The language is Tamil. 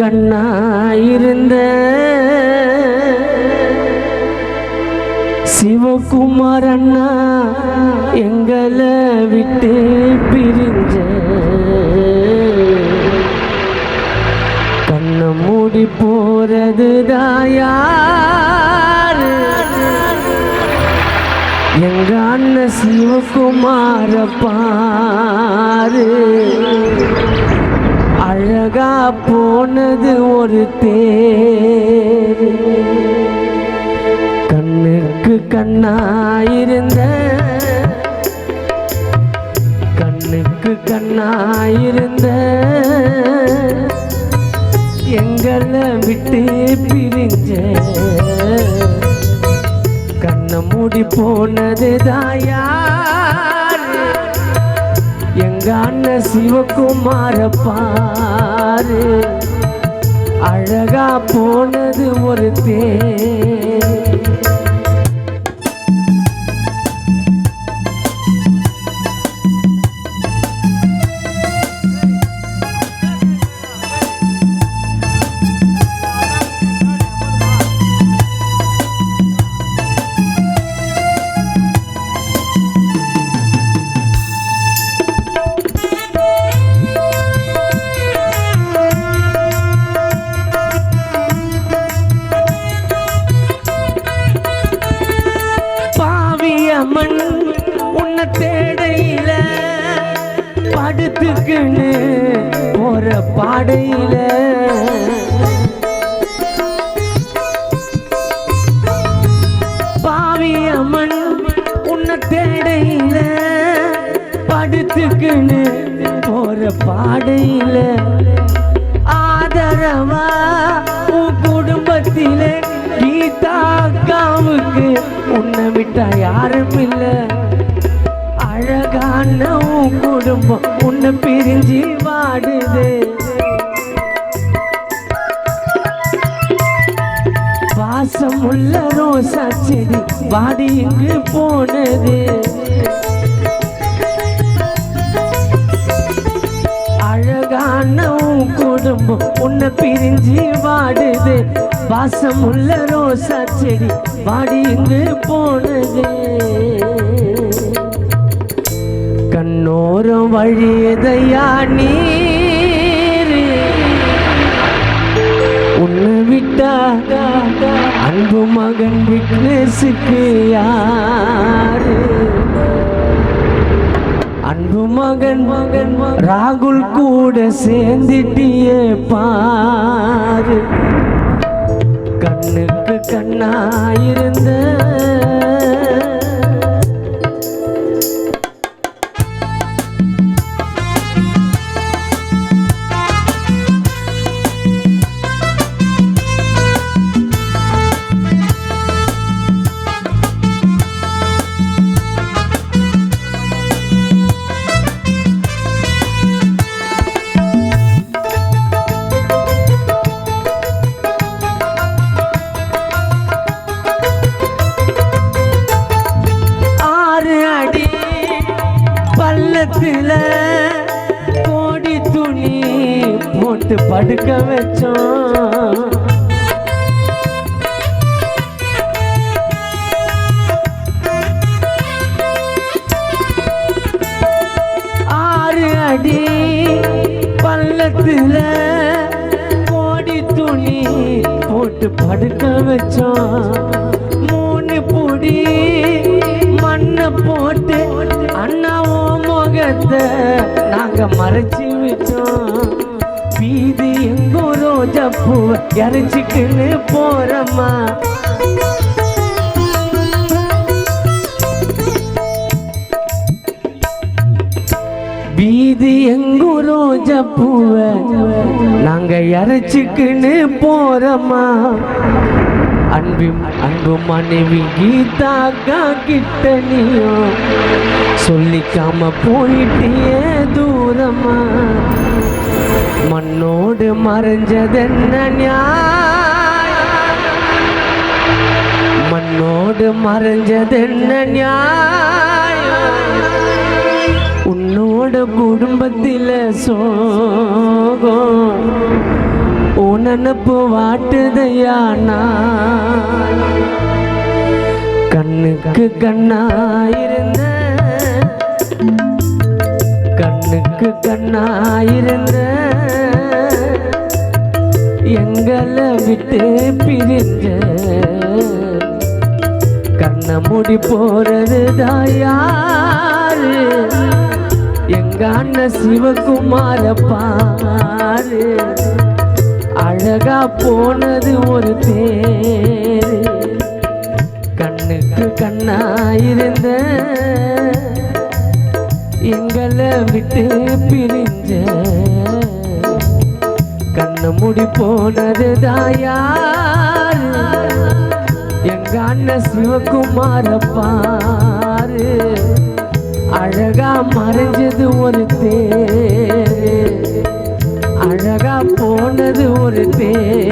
கண்ணாயிருந்த சிவகுமார் அண்ணா எங்களை விட்டு பிரிஞ்ச கண்ணை மூடி போறது தாயாரு எங்க அண்ணன் சிவகுமார பாரு அழகா போனது ஒரு தேர் கண்ணுக்கு கண்ணாயிருந்த கண்ணுக்கு கண்ணாயிருந்த எங்களை விட்டு பிரிஞ்ச கண்ணை மூடி போனது தாயார் எங்க அண்ணன் சிவகுமார பாரு அழகா போனது ஒரு தேர் உன்னை தேடையில படுத்துக்குன்னு போற பாடையில பாவியம்மன் உன்னை தேடையில படுத்துக்குன்னு போற பாடையில ஆதரவா உன் குடும்பத்திலே கீதா அக்காவுக்கு உன்னை விட்டா யாரும் இல்ல அழகான உன் குடும்பம் உன்னை பிரிஞ்சு வாடுது வாசம் உள்ள ரோசா செடி வாடி இங்கு போனது அழகான உன் குடும்பம் உன்னை பிரிஞ்சு வாடுது வாசம் உள்ள ரோசா செடி வாடி இங்கு போனது கண்ணோரம் வழியதையா நீர் உன்னை விட்டா அன்பு மகன் விக்னேஷுக்கு யாரு அன்பு மகன் ராகுல் கூட சேர்ந்துட்டியே பாரு கண்ணுக்கு கண்ணாயிருந்த பள்ளத்துல கோடி துணி போட்டு படுக்க வச்சோம் ஆறு அடி பள்ளத்துல கோடி துணி போட்டு படுக்க வச்சோம் மூணு பொடி மண்ணை போட்டு அண்ணாவோ முகத்தை நாங்க மறைச்சி வச்சோம் வீதி எங்கோ ரோஜா பூவை இறைச்சிக்குன்னு போறம்மா வீதி எங்கோ ரோஜா பூவை நாங்க இறைச்சிக்குன்னு போறம்மா அன்பு மனைவி கீதா அக்கா கிட்ட நீயும் சொல்லிக்காம போயிட்டியே தூரமா மண்ணோடு மறைஞ்சதென்ன நியாயம் மண்ணோடு மறைஞ்சதென்ன நியாயம் உன்னோட குடும்பத்தில சோகம் உன் நினப்பு வாட்டுதையா நான் கண்ணுக்கு கண்ணாயிருந்த கண்ணுக்கு கண்ணாயிருந்த எங்களை விட்டு பிரிஞ்ச கண்ண மூடி போறது தாயாரு எங்க அண்ணன் சிவகுமார பாரு அழகா போனது ஒரு தேரு கண்ணுக்கு கண்ணாயிருந்த எங்களை விட்டு பிரிஞ்ச கண்ண மூடி போனது தாயாரு எங்க அண்ணன் சிவகுமார பாரு அழகா மறைஞ்சது ஒரு தேரு அழகா போனது ஒரு தேரு